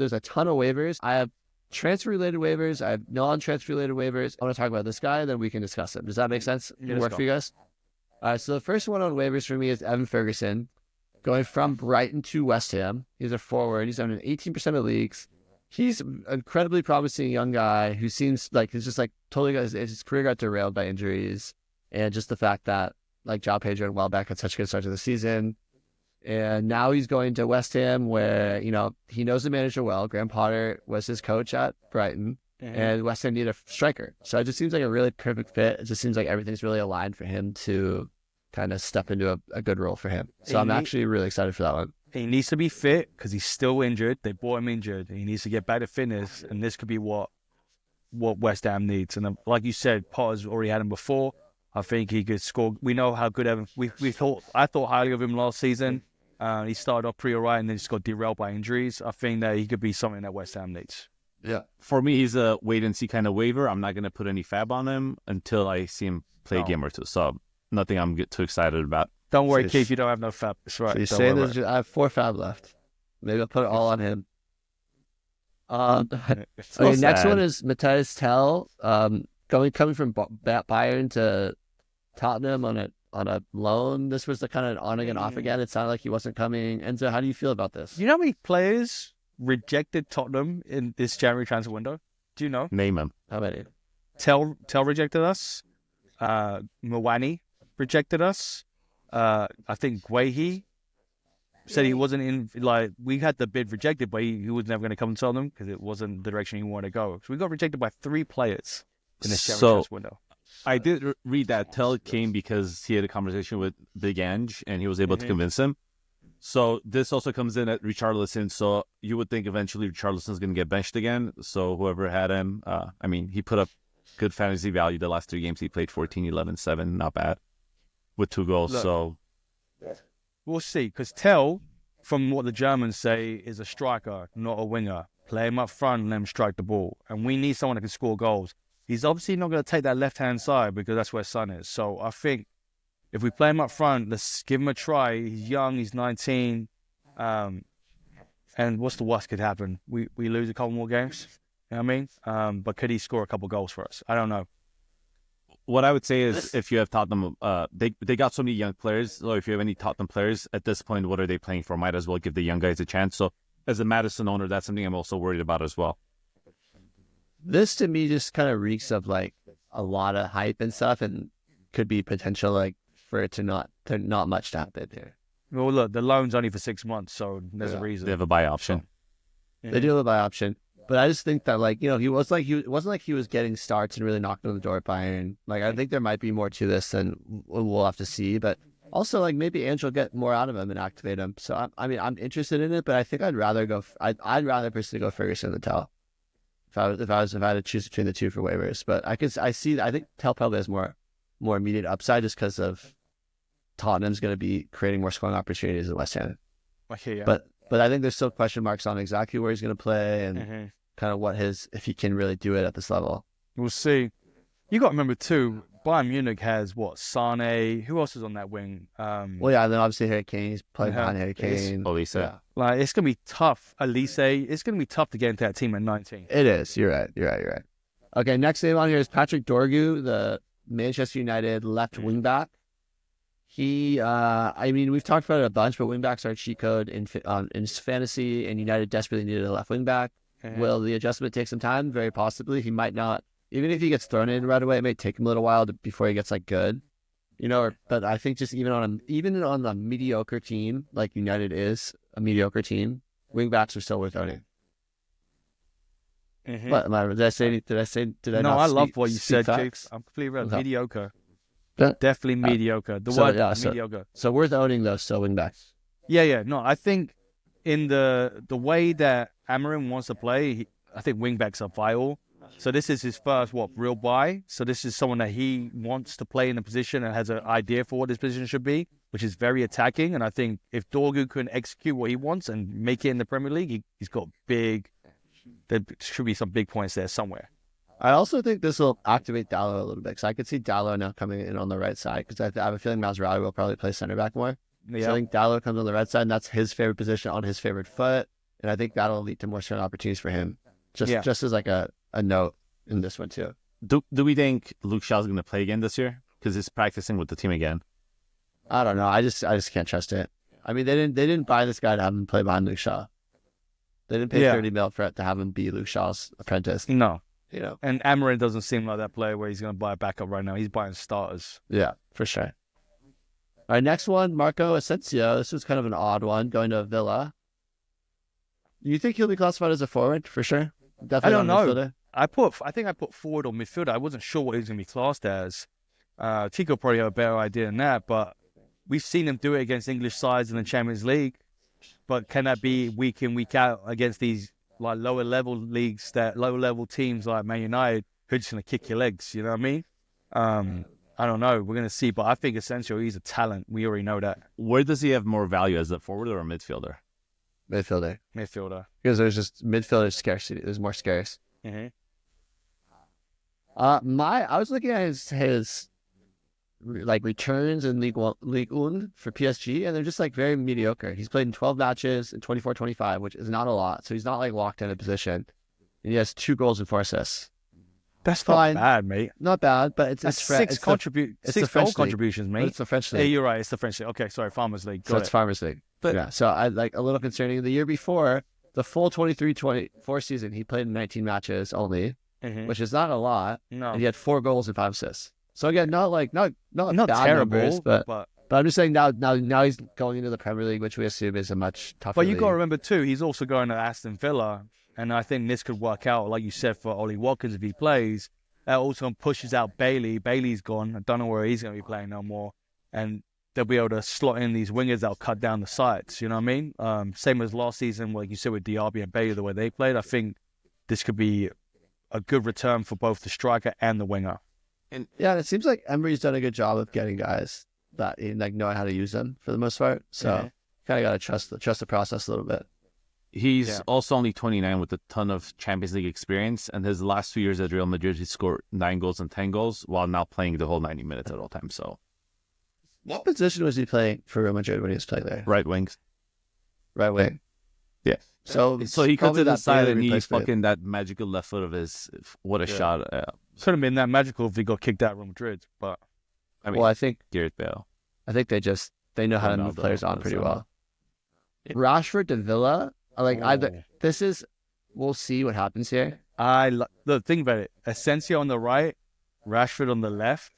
There's a ton of waivers. I have transfer-related waivers. I have non-transfer-related waivers. I want to talk about this guy, then we can discuss it. Does that make sense? Work for you guys? All right, so the first one on waivers for me is Evan Ferguson, going from Brighton to West Ham. He's a forward. He's on 18% of leagues. He's an incredibly promising young guy who seems like he's just like totally got his career got derailed by injuries, and just the fact that like João Pedro and Welbeck had such a good start to the season. And now he's going to West Ham where, you know, he knows the manager well. Graham Potter was his coach at Brighton, and West Ham needed a striker. So it just seems like a really perfect fit. It just seems like everything's really aligned for him to kind of step into a good role for him. So I'm actually really excited for that one. He needs to be fit because he's still injured. They bought him injured. He needs to get back to fitness, and this could be what West Ham needs. And like you said, Potter's already had him before. I think he could score. We know how good Evan. I thought highly of him last season. He started off pretty alright and then just got derailed by injuries. I think that he could be something that West Ham needs. Yeah. For me, he's a wait-and-see kind of waiver. I'm not going to put any fab on him until I see him play a game or two. So nothing I'm too excited about. Don't worry, Keith. You don't have no fab. That's right. So you're saying I have 4 fab left. Maybe I'll put it all on him. Okay, next one is Matias Tell. Coming from Bayern to Tottenham on a loan. This was the kind of on again, off again. It sounded like he wasn't coming. Enzo, how do you feel about this? You know how many players rejected Tottenham in this January transfer window? Do you know? Name them. How many? Tell rejected us. Nwaneri rejected us. I think Guehi said he wasn't in. Like, we had the bid rejected, but he was never going to come to Tottenham because it wasn't the direction he wanted to go. So we got rejected by 3 players in this January transfer window. I did read that Tell came because he had a conversation with Big Ange and he was able to convince him. So this also comes in at Richarlison. So you would think eventually Richarlison's going to get benched again. So whoever had him, I mean, he put up good fantasy value the last 3 games. He played 14, 11, 7, not bad, with 2 goals. Look, so we'll see. Because Tell, from what the Germans say, is a striker, not a winger. Play him up front and let him strike the ball. And we need someone that can score goals. He's obviously not going to take that left-hand side because that's where Son is. So I think if we play him up front, let's give him a try. He's young, he's 19. And what's the worst could happen? We lose a couple more games, you know what I mean? But could he score a couple goals for us? I don't know. What I would say is if you have Tottenham, they got so many young players. So if you have any Tottenham players, at this point, what are they playing for? Might as well give the young guys a chance. So as a Madison owner, that's something I'm also worried about as well. This to me just kind of reeks of like a lot of hype and stuff, and could be potential like for it to not much to happen here. Well, look, the loan's only for 6 months, so there's a reason. They have a buy option. Yeah. They do have a buy option, but I just think that like, you know, it wasn't like he was getting starts and really knocking on the door at Bayern. Like, I think there might be more to this than we'll have to see, but also like maybe Ange will get more out of him and activate him. So I'm interested in it, but I think I'd rather personally go Ferguson than Tell. If I had to choose between the two for waivers, but I think Tell probably has more immediate upside just because of Tottenham's going to be creating more scoring opportunities than West Ham. Okay, yeah. But I think there's still question marks on exactly where he's going to play and kind of if he can really do it at this level. We'll see. You got to remember too, Bayern Munich has Sane. Who else is on that wing? Well, yeah, and then obviously Harry Kane. He's playing behind Harry Kane. Olise. Yeah. Like, it's gonna be tough. Elise, it's gonna be tough to get into that team at 19. It is. You're right. Okay, next name on here is Patrick Dorgu, the Manchester United left wing back. He, I mean, we've talked about it a bunch, but wing backs are a cheat code in fantasy, and United desperately needed a left wing back. Will the adjustment take some time? Very possibly. He might not. Even if he gets thrown in right away, it may take him a little while before he gets like good, you know. But I think just even on a mediocre team like United is a mediocre team, wingbacks are still worth owning. What did I say? No, I love what you said, Jake. I'm completely right. Okay. Mediocre, definitely mediocre. Mediocre. So worth owning though. So wingbacks. Yeah. No, I think in the way that Amorim wants to play, I think wingbacks are vital. So this is his first, real buy. So this is someone that he wants to play in a position and has an idea for what this position should be, which is very attacking. And I think if Dorgu can execute what he wants and make it in the Premier League, he's got there should be some big points there somewhere. I also think this will activate Dalot a little bit, because I could see Dalot now coming in on the right side, because I have a feeling Mascherano will probably play center back more. Yeah. So I think Dalot comes on the right side, and that's his favorite position on his favorite foot. and I think that'll lead to more certain opportunities for him. Just Yeah. just as like a note in this one too. Do we think Luke Shaw's going to play again this year? Because he's practicing with the team again. I don't know. I just can't trust it. I mean, they didn't buy this guy to have him play behind Luke Shaw. They didn't pay 30 mil for it to have him be Luke Shaw's apprentice. No. You know. And Amarin doesn't seem like that player where he's going to buy a backup right now. He's buying starters. Yeah, for sure. All right, next one, Marco Asensio. This was kind of an odd one, going to Villa. You think he'll be classified as a forward for sure? Definitely. I don't know. Midfielder? I think I put forward or midfielder. I wasn't sure what he was going to be classed as. Tico probably have a better idea than that, but we've seen him do it against English sides in the Champions League. But can that be week in, week out against these like lower level leagues, that lower level teams like Man United who are just going to kick your legs? You know what I mean? I don't know. We're going to see, but I think Asensio, he's a talent. We already know that. Where does he have more value, as a forward or a midfielder? Midfielder. Midfielder. Because there's just midfielder scarcity. There's more scarce. Mm-hmm. I was looking at his like returns in Ligue 1 for PSG, and they're just like very mediocre. He's played in 12 matches in 24-25, which is not a lot. So he's not like locked in a position. And he has 2 goals and 4 assists. That's fine. Not bad, mate. Not bad, but it's six goal contributions, mate. It's the French league. Yeah, you're right. It's the French league. Okay, sorry, Farmers League. So it's Farmers League. But yeah, so I like a little concerning. The year before, the full 23-24 season, he played in 19 matches only, which is not a lot. No, and he had 4 goals and 5 assists. So again, not bad terrible, numbers, but I'm just saying now he's going into the Premier League, which we assume is a much tougher. But you league. got to remember too, he's also going to Aston Villa, and I think this could work out, like you said, for Ollie Watkins if he plays. That also pushes out Bailey. Bailey's gone. I don't know where he's going to be playing no more, and they'll be able to slot in these wingers that'll cut down the sides. You know what I mean? Same as last season, like you said with Diaby and Bailey, the way they played. I think this could be a good return for both the striker and the winger. And yeah, it seems like Emery's done a good job of getting guys that like knowing how to use them for the most part. So kind of got to trust the process a little bit. He's also only 29 with a ton of Champions League experience, and his last 2 years at Real Madrid, he scored 9 goals and 10 goals while now playing the whole 90 minutes at all times. So, what position was he playing for Real Madrid when he was playing there? Right wing. Right wing. Yeah. So he comes to the side and he's fucking that magical left foot of his. What a shot! Could have been that magical if he got kicked out of Real Madrid, but I mean, I think Gareth Bale. I think they know how to move players on pretty well. Rashford to Villa, we'll see what happens here. The thing about it, Asensio on the right, Rashford on the left,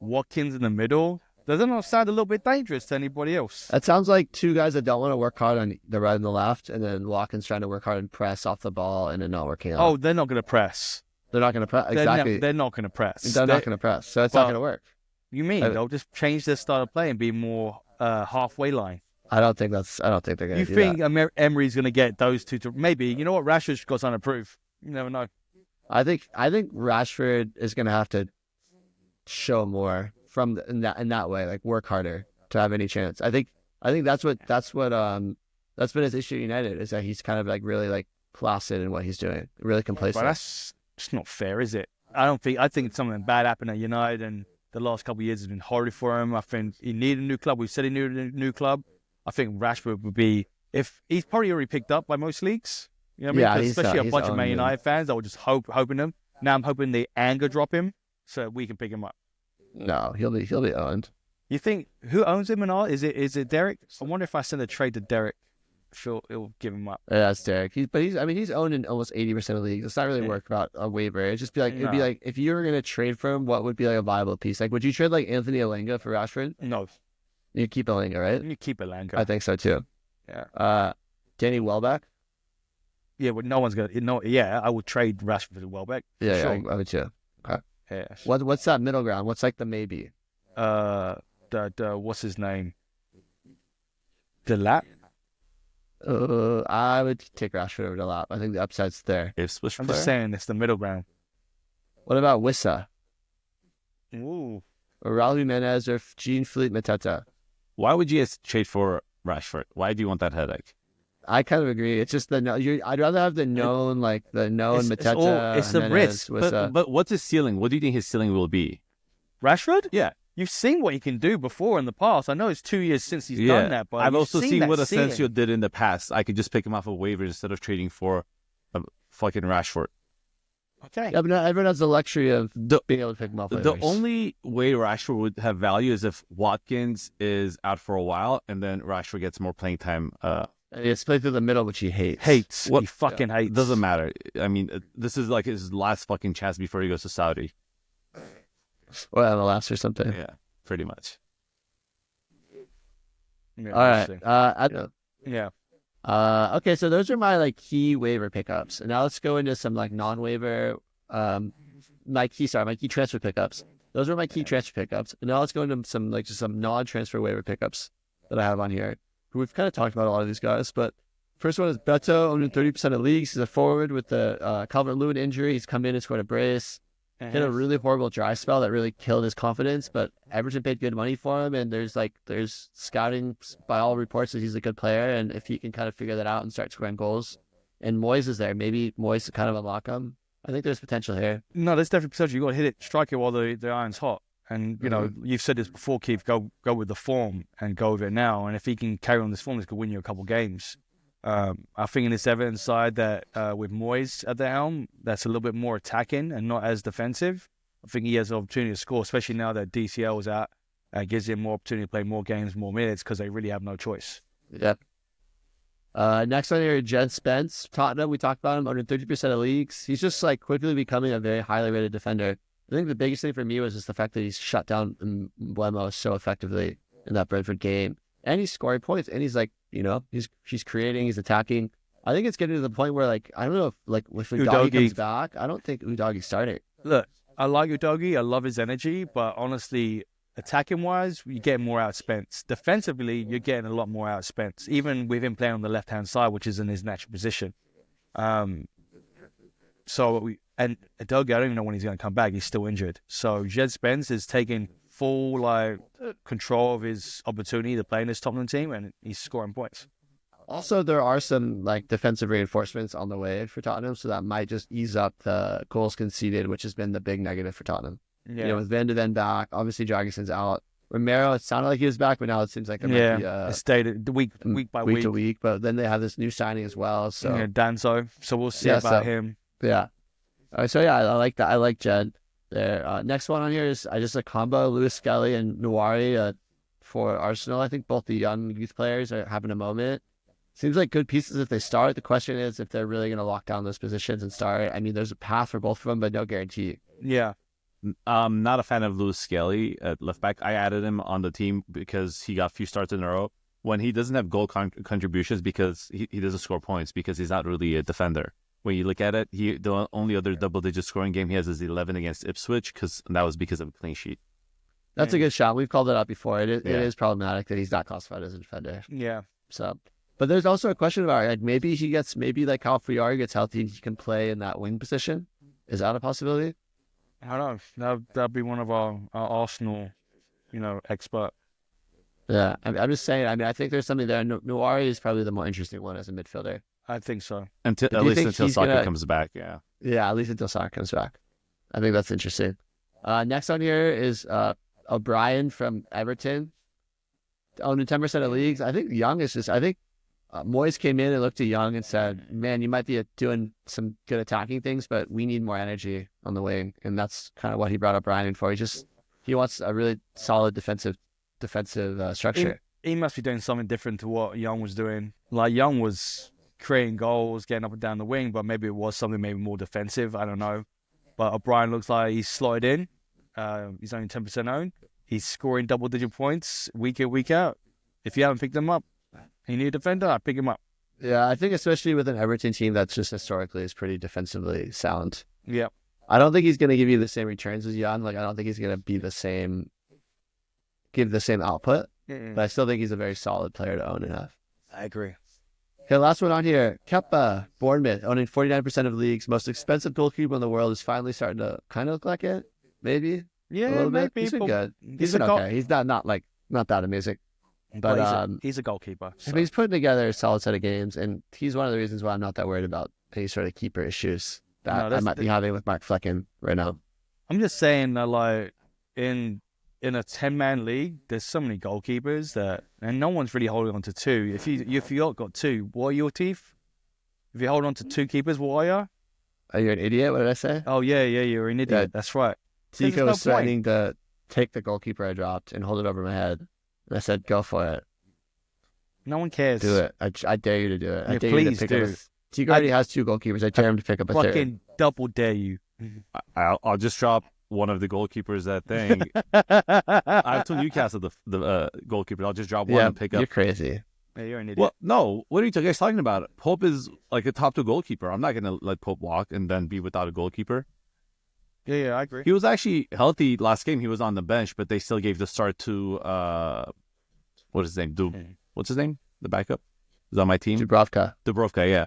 Watkins in the middle. Does that not sound a little bit dangerous to anybody else? That sounds like 2 guys that don't want to work hard on the right and the left, and then Watkins trying to work hard and press off the ball and then not working out. Oh, they're not going to press. They're not going to press. Exactly. They're not going to press. They're not going to press. So it's not going to work. You mean they'll just change their style of play and be more halfway line? I don't think they're going to do that. You think Emery's going to get those 2 to maybe? You know what? Rashford's got something to prove. You never know. I think Rashford is going to have to show more in that way, like work harder to have any chance. I think that's been his issue at United, is that he's kind of like really like placid in what he's doing, really complacent. But that's just not fair, is it? I think something bad happened at United, and the last couple of years has been horrid for him. I think he needed a new club. We said he needed a new club. I think Rashford would be, if he's probably already picked up by most leagues. You know what I mean? Especially a bunch of Man United fans that were just hoping him. Now I'm hoping the anger drop him so we can pick him up. No, he'll be owned. You think who owns him and all? Is it Derek? I wonder if I send a trade to Derek, if he'll give him up. Yeah, that's Derek. He's owned in almost 80% of leagues. It's not really work about a waiver. It'd be like if you were gonna trade for him, what would be like a viable piece? Like, would you trade like Anthony Elanga for Rashford? No. You keep Elanga, right? You keep Elanga. I think so too. Yeah. Danny Welbeck. Yeah, but no one's gonna. No, yeah, I would trade Rashford to Welbeck. Yeah, sure. I would too. Okay. Yeah. What's that middle ground? What's like the maybe? What's his name? Delap. I would take Rashford over Delap. I think the upside's there. I'm just saying it's the middle ground. What about Wissa? Ooh. Or Raul Jimenez or Jean-Philippe Mateta? Why would you trade for Rashford? Why do you want that headache? I kind of agree. It's just I'd rather have the known Mateta. It's the risk. But what's his ceiling? What do you think his ceiling will be? Rashford? Yeah. you've seen what he can do before in the past. I know it's 2 years since he's done that, but I've also seen what ceiling. Asensio did in the past. I could just pick him off of waivers instead of trading for a fucking Rashford. Okay. Yeah, but not everyone has the luxury of being able to pick him off. The only way Rashford would have value is if Watkins is out for a while and then Rashford gets more playing time. And it's played through the middle, which he hates. He fucking hates. Doesn't matter. I mean, this is like his last fucking chance before he goes to Saudi. Or MLS or something. Yeah, pretty much. Yeah, All right. Yeah. Okay, so those are my key waiver pickups. And now let's go into some non-waiver my key transfer pickups. Those are my key transfer pickups. And now let's go into some just some non-transfer waiver pickups that I have on here. We've kind of talked about a lot of these guys, but first one is Beto, owned in 30% of leagues. He's a forward with the Calvert-Lewin injury. He's come in and scored a brace. Hit a really horrible dry spell that really killed his confidence, but Everton paid good money for him, and there's scouting by all reports that he's a good player, and if he can kind of figure that out and start scoring goals, and Moyes is there, maybe Moyes can kind of unlock him. I think there's potential here. No, there's definitely potential. You got to hit it, strike it while the iron's hot. And you know, you've said this before, Keith. Go with the form and go with it now. And if he can carry on this form, this could win you a couple games. I think in this Everton side that with Moyes at the helm, that's a little bit more attacking and not as defensive. I think he has an opportunity to score, especially now that DCL is out. Gives him more opportunity to play more games, more minutes, because they really have no choice. Yep. Next on here, Jed Spence, Tottenham. We talked about him, under 30% of leagues. He's just quickly becoming a very highly rated defender. I think the biggest thing for me was just the fact that he's shut down Mbeumo so effectively in that Brentford game. And he's scoring points, and he's he's creating, he's attacking. I think it's getting to the point where I don't know if Udogie comes back, I don't think Udogie's starting. Look, I like Udogie, I love his energy, but honestly, attacking wise, you're getting more out of Spence. Defensively, you're getting a lot more out of Spence, even with him playing on the left hand side, which is in his natural position. And Dorgu, I don't even know when he's going to come back. He's still injured. So Jed Spence is taking full control of his opportunity to play in this Tottenham team, and he's scoring points. Also, there are some defensive reinforcements on the way for Tottenham, so that might just ease up the goals conceded, which has been the big negative for Tottenham. Yeah. With Van de Ven back, obviously Jorgensen's out. Romero, it sounded like he was back, but now it seems like it might be it stayed week by week to week. But then they have this new signing as well. So Danso. So we'll see about him. Yeah. So I like that. I like Jed there. Next one on here is just a combo: Lewis Skelly and Nwaneri for Arsenal. I think both the young youth players are having a moment. Seems like good pieces if they start. The question is if they're really going to lock down those positions and start. I mean, there's a path for both of them, but no guarantee. Yeah. I'm not a fan of Lewis Skelly at left back. I added him on the team because he got a few starts in a row. When he doesn't have goal contributions because he doesn't score points because he's not really a defender. When you look at it, the only other double-digit scoring game he has is 11 against Ipswich, that was because of a clean sheet. That's a good shot. We've called it out before. It is problematic that he's not classified as a defender. Yeah. So, but there's also a question about maybe how Friar gets healthy and he can play in that wing position. Is that a possibility? I don't know. That'd be one of our Arsenal, expert. Yeah, I'm just saying. I mean, I think there's something there. Nwaneri is probably the more interesting one as a midfielder. I think so. At least until Saka comes back, yeah. Yeah, at least until Saka comes back. I think that's interesting. Next on here is O'Brien from Everton. Owned in 10% of leagues. I think Young is I think Moyes came in and looked at Young and said, man, you might be doing some good attacking things, but we need more energy on the wing. And that's kind of what he brought O'Brien in for. He wants a really solid defensive structure. He must be doing something different to what Young was doing. Young was creating goals, getting up and down the wing, but maybe it was something more defensive. I don't know. But O'Brien looks like he's slotted in. He's only 10% owned. He's scoring double-digit points week in, week out. If you haven't picked him up, you need a defender, I'd pick him up. Yeah, I think especially with an Everton team that's just historically is pretty defensively sound. Yeah. I don't think he's going to give you the same returns as Young. I don't think he's going to be give the same output. But I still think he's a very solid player to own and have. I agree. Okay, last one on here. Kepa, Bournemouth, owning 49% of leagues. Most expensive goalkeeper in the world is finally starting to kind of look like it. Maybe. Yeah, a little maybe. bit. He's been good. He's been okay. He's not that amazing. But he's a goalkeeper. So. He's putting together a solid set of games, and he's one of the reasons why I'm not that worried about any sort of keeper issues that I might be having with Mark Flecken right now. I'm just saying that, in in a 10-man league, there's so many goalkeepers and no one's really holding on to two. If you got two, what are your teeth? If you hold on to two keepers, what are you? Are you an idiot? What did I say? Oh yeah, you're an idiot. That's right. Tico was threatening to take the goalkeeper I dropped and hold it over my head, and I said, "Go for it. No one cares. Do it. I dare you to do it. Yeah, I dare please you to pick do. up. Tico already has two goalkeepers. I dare him to pick up a third. Fucking double dare you. I'll just drop one of the goalkeepers that thing. I have two Newcastle the goalkeeper. I'll just drop one and pick up. You're crazy. Yeah, you're an idiot. Well, no. What are you guys talking about? Pope is like a top two goalkeeper. I'm not gonna let Pope walk and then be without a goalkeeper. Yeah, I agree. He was actually healthy last game. He was on the bench, but they still gave the start to what's his name? What's his name? The backup is on my team. Dubravka, yeah.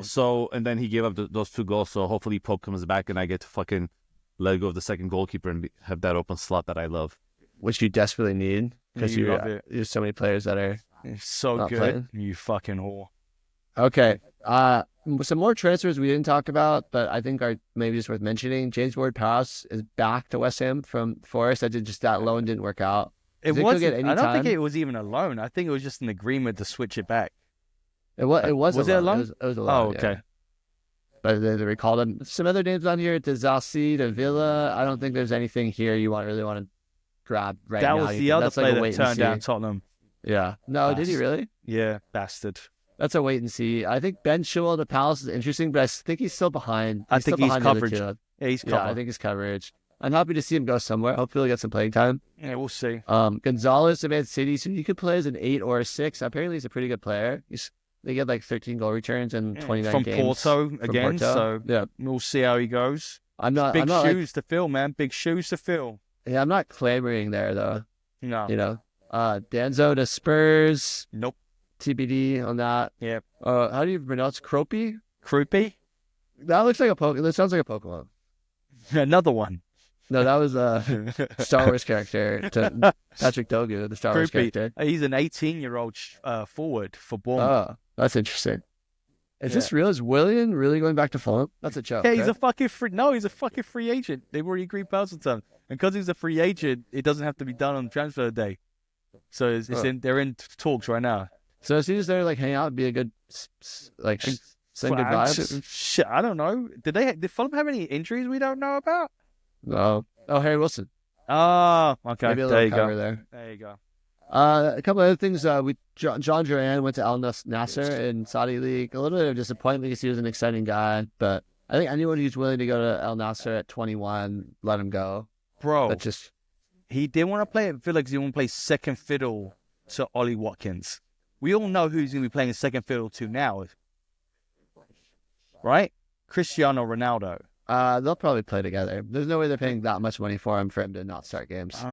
So and then he gave up those two goals. So hopefully Pope comes back and I get to fucking let go of the second goalkeeper and have that open slot that I love, which you desperately need because there's so many players that are so good. Playing. You fucking whore. Okay. Some more transfers we didn't talk about, but I think are maybe just worth mentioning. James Ward-Prowse is back to West Ham from Forest. I did just that loan didn't work out. I don't think it was even a loan. I think it was just an agreement to switch it back. It was a loan? It was a loan. Oh, okay. Yeah. But they recalled him. Some other names on here to Zalci, to Villa. I don't think there's anything here you really want to grab right now. That was the other player that turned down Tottenham. Yeah. No, did he really? Yeah, bastard. That's a wait and see. I think Ben Chilwell to Palace is interesting, but I think he's still behind. I think he's coverage. Yeah, he's coverage. I think he's coverage. I'm happy to see him go somewhere. Hopefully he'll get some playing time. Yeah, we'll see. Gonzalez of Man City, so you could play as an 8 or a 6. Apparently he's a pretty good player. They get like 13 goal returns in 29 games. From Porto. So yeah, we'll see how he goes. Big shoes to fill, man. Big shoes to fill. Yeah, I'm not clamoring there though. No. You know, Danzo to Spurs. Nope. TBD on that. Yeah. How do you pronounce Croupy? Croupy? That looks like a Pokemon. That sounds like a Pokemon. Another one. No, that was a Star Wars character to Patrick Dorgu, the Star Wars character. He's an 18-year-old forward for Bournemouth. Oh, that's interesting. Is this real? Is Willian really going back to Fulham? That's a joke. Yeah, he's a fucking free agent. They've already agreed personal terms. And because he's a free agent, it doesn't have to be done on transfer day. So they're in talks right now. So as soon as they're like hang out, be a good send good vibes. Shit, I don't know. Did Fulham have any injuries we don't know about? No. Oh, Harry Wilson. Oh, okay. Maybe a little cover there. There you go. A couple other things. John Duran went to Al Nassr in Saudi League. A little bit of disappointment because he was an exciting guy, but I think anyone who's willing to go to Al Nassr at 21, let him go. Bro, he didn't want to play at Villa because he wanted to play second fiddle to Ollie Watkins. We all know who's going to be playing second fiddle to now, right? Cristiano Ronaldo. They'll probably play together. There's no way they're paying that much money for him to not start games.